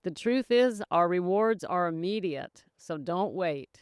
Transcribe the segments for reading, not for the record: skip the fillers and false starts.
The truth is, our rewards are immediate, so don't wait.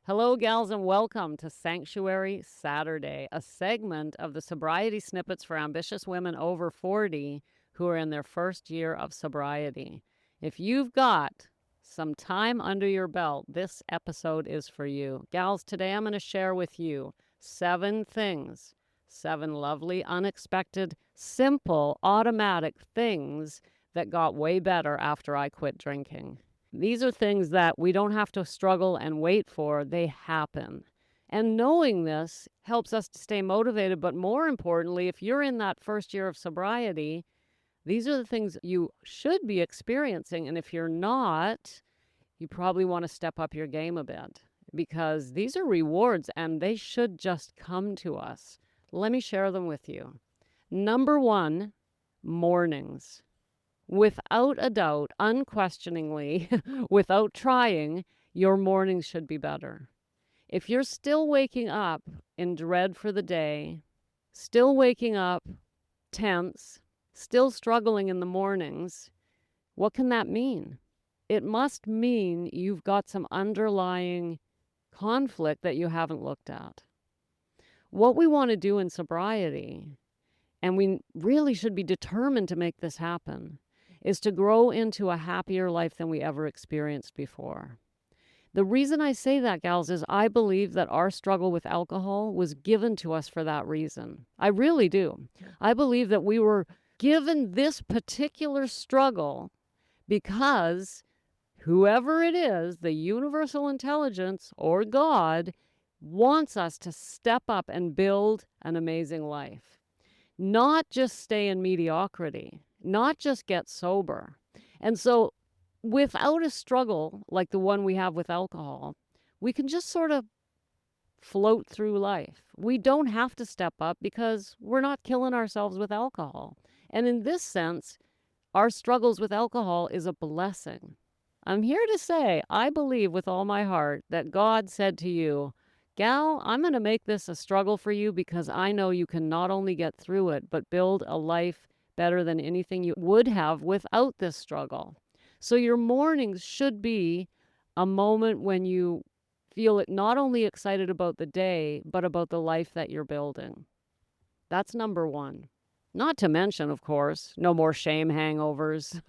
Hello, gals, and welcome to Sanctuary Saturday, a segment of the sobriety snippets for ambitious women over 40 who are in their first year of sobriety. If you've got some time under your belt, this episode is for you. Gals, today I'm going to share with you 7 things, 7 lovely, unexpected, simple, automatic things that got way better after I quit drinking. These are things that we don't have to struggle and wait for. They happen. And knowing this helps us to stay motivated. But more importantly, if you're in that first year of sobriety, these are the things you should be experiencing. And if you're not, you probably want to step up your game a bit, because these are rewards and they should just come to us. Let me share them with you. Number 1, mornings. Without a doubt, unquestioningly, without trying, your mornings should be better. If you're still waking up in dread for the day, still waking up tense, still struggling in the mornings, what can that mean? It must mean you've got some underlying conflict that you haven't looked at. What we want to do in sobriety, and we really should be determined to make this happen, is to grow into a happier life than we ever experienced before. The reason I say that, gals, is I believe that our struggle with alcohol was given to us for that reason. I really do. I believe that we were given this particular struggle because whoever it is, the universal intelligence or God, wants us to step up and build an amazing life. Not just stay in mediocrity, not just get sober. And so without a struggle like the one we have with alcohol, we can just sort of float through life. We don't have to step up because we're not killing ourselves with alcohol. And in this sense, our struggles with alcohol is a blessing. I'm here to say, I believe with all my heart that God said to you, gal, I'm going to make this a struggle for you because I know you can not only get through it, but build a life better than anything you would have without this struggle. So your mornings should be a moment when you feel not only excited about the day, but about the life that you're building. That's number 1. Not to mention, of course, no more shame hangovers,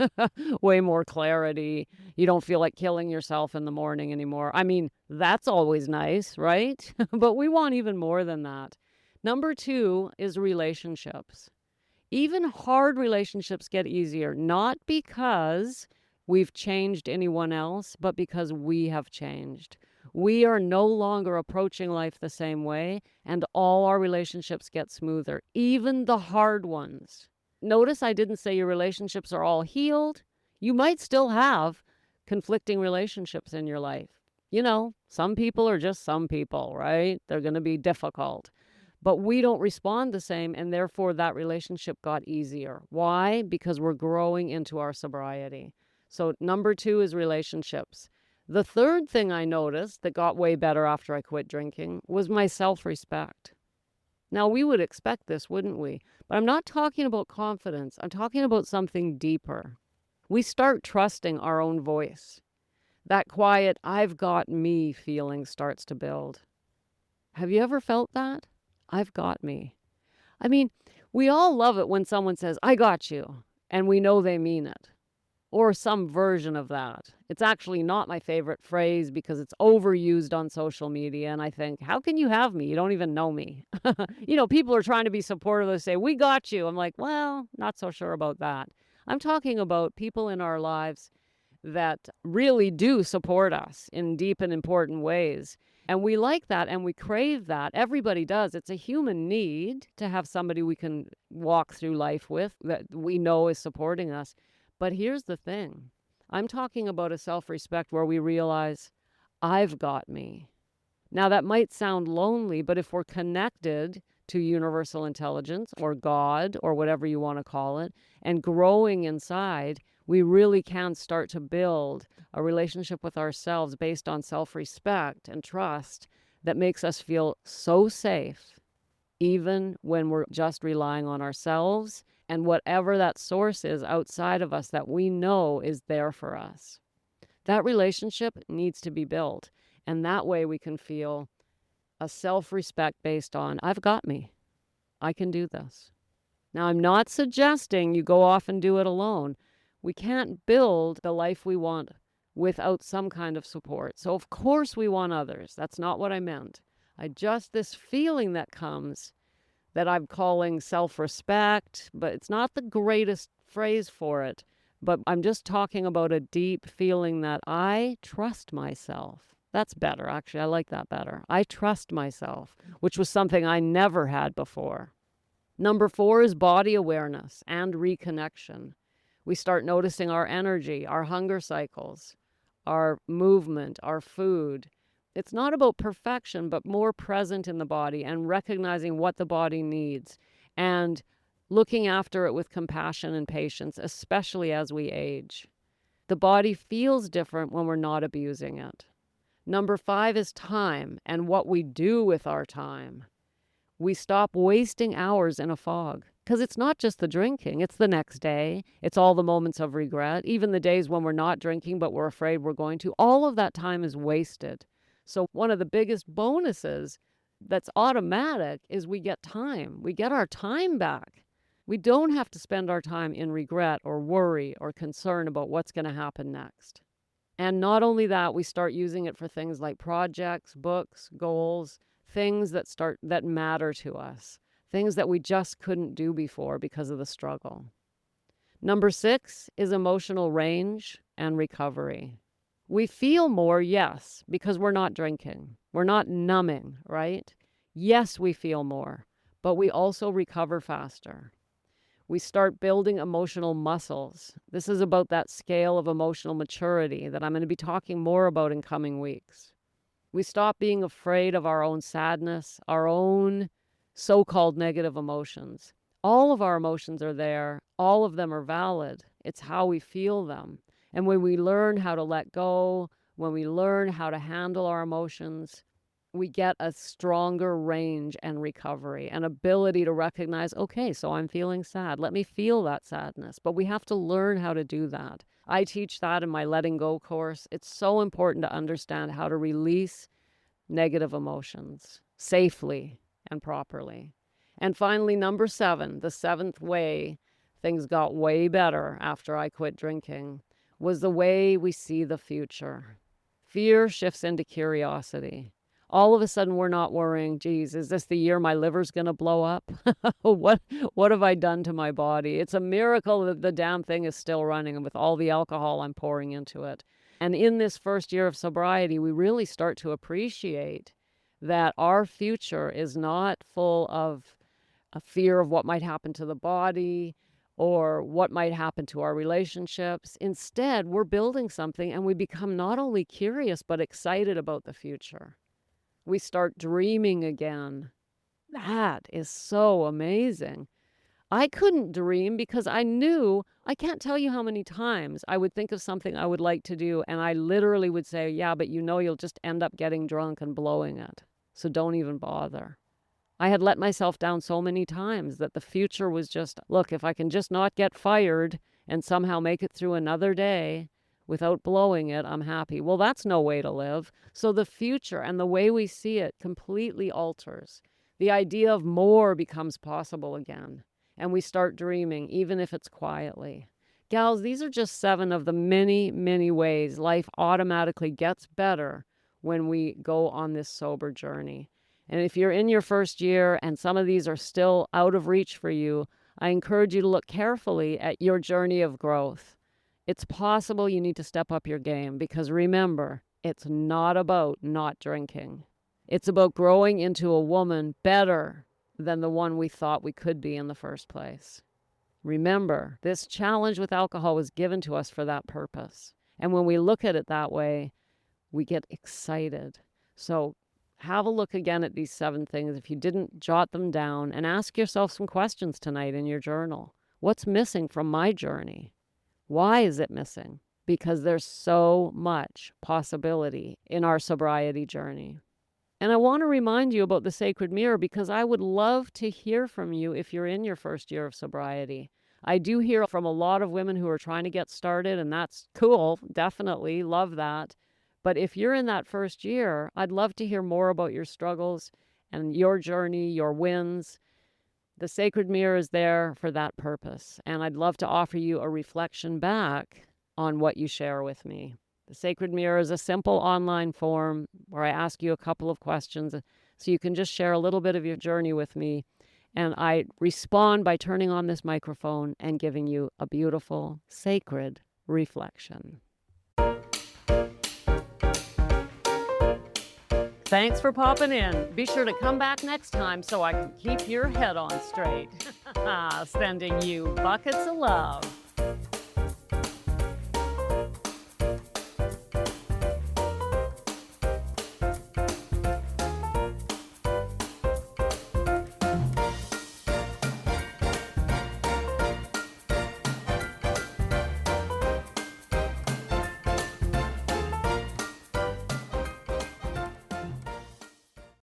way more clarity. You don't feel like killing yourself in the morning anymore. I mean, that's always nice, right? But we want even more than that. Number 2 is relationships. Even hard relationships get easier, not because we've changed anyone else, but because we have changed. We are no longer approaching life the same way, and all our relationships get smoother, even the hard ones. Notice I didn't say your relationships are all healed. You might still have conflicting relationships in your life. You know, some people are just some people, right? They're going to be difficult. But we don't respond the same, and therefore that relationship got easier. Why? Because we're growing into our sobriety. So number 2 is relationships. The third thing I noticed that got way better after I quit drinking was my self-respect. Now, we would expect this, wouldn't we? But I'm not talking about confidence. I'm talking about something deeper. We start trusting our own voice. That quiet, I've got me feeling starts to build. Have you ever felt that? I've got me. I mean, we all love it when someone says, I got you, and we know they mean it. Or some version of that. It's actually not my favorite phrase because it's overused on social media. And I think, how can you have me? You don't even know me. You know, people are trying to be supportive. They say, we got you. I'm like, well, not so sure about that. I'm talking about people in our lives that really do support us in deep and important ways. And we like that and we crave that. Everybody does. It's a human need to have somebody we can walk through life with that we know is supporting us. But here's the thing. I'm talking about a self-respect where we realize, I've got me. Now, that might sound lonely, but if we're connected to universal intelligence or God or whatever you want to call it, and growing inside, we really can start to build a relationship with ourselves based on self-respect and trust that makes us feel so safe, even when we're just relying on ourselves and whatever that source is outside of us that we know is there for us. That relationship needs to be built. And that way we can feel a self-respect based on, I've got me. I can do this. Now, I'm not suggesting you go off and do it alone. We can't build the life we want without some kind of support. So, of course, we want others. That's not what I meant. This feeling that comes that I'm calling self-respect, but it's not the greatest phrase for it. But I'm just talking about a deep feeling that I trust myself. That's better, actually. I like that better. I trust myself, which was something I never had before. Number 4 is body awareness and reconnection. We start noticing our energy, our hunger cycles, our movement, our food. It's not about perfection, but more present in the body and recognizing what the body needs and looking after it with compassion and patience, especially as we age. The body feels different when we're not abusing it. Number 5 is time and what we do with our time. We stop wasting hours in a fog because it's not just the drinking. It's the next day. It's all the moments of regret, even the days when we're not drinking, but we're afraid we're going to. All of that time is wasted. So one of the biggest bonuses that's automatic is we get time. We get our time back. We don't have to spend our time in regret or worry or concern about what's going to happen next. And not only that, we start using it for things like projects, books, goals, things that matter to us, things that we just couldn't do before because of the struggle. Number 6 is emotional range and recovery. We feel more, yes, because we're not drinking. We're not numbing, right? Yes, we feel more, but we also recover faster. We start building emotional muscles. This is about that scale of emotional maturity that I'm going to be talking more about in coming weeks. We stop being afraid of our own sadness, our own so-called negative emotions. All of our emotions are there. All of them are valid. It's how we feel them. And when we learn how to let go, when we learn how to handle our emotions, we get a stronger range and recovery, an ability to recognize, okay, so I'm feeling sad. Let me feel that sadness. But we have to learn how to do that. I teach that in my Letting Go course. It's so important to understand how to release negative emotions safely and properly. And finally, number 7, the 7th way things got way better after I quit drinking, was the way we see the future. Fear shifts into curiosity. All of a sudden, we're not worrying, geez, is this the year my liver's going to blow up? What have I done to my body? It's a miracle that the damn thing is still running with all the alcohol I'm pouring into it. And in this first year of sobriety, we really start to appreciate that our future is not full of a fear of what might happen to the body or what might happen to our relationships. Instead, we're building something and we become not only curious, but excited about the future. We start dreaming again. That is so amazing. I couldn't dream because I can't tell you how many times I would think of something I would like to do, and I literally would say, yeah, but you'll just end up getting drunk and blowing it. So don't even bother. I had let myself down so many times that the future was just, look, if I can just not get fired and somehow make it through another day without blowing it, I'm happy. Well, that's no way to live. So the future and the way we see it completely alters. The idea of more becomes possible again. And we start dreaming, even if it's quietly. Gals, these are just 7 of the many, many ways life automatically gets better when we go on this sober journey. And if you're in your first year and some of these are still out of reach for you, I encourage you to look carefully at your journey of growth. It's possible you need to step up your game because remember, it's not about not drinking. It's about growing into a woman better than the one we thought we could be in the first place. Remember, this challenge with alcohol was given to us for that purpose. And when we look at it that way, we get excited. So have a look again at these 7 things if you didn't jot them down and ask yourself some questions tonight in your journal. What's missing from my journey? Why is it missing? Because there's so much possibility in our sobriety journey. And I want to remind you about the sacred mirror because I would love to hear from you if you're in your first year of sobriety. I do hear from a lot of women who are trying to get started, and that's cool. Definitely love that. But if you're in that first year, I'd love to hear more about your struggles and your journey, your wins. The sacred mirror is there for that purpose. And I'd love to offer you a reflection back on what you share with me. The Sacred Mirror is a simple online form where I ask you a couple of questions so you can just share a little bit of your journey with me. And I respond by turning on this microphone and giving you a beautiful, sacred reflection. Thanks for popping in. Be sure to come back next time so I can keep your head on straight. Sending you buckets of love.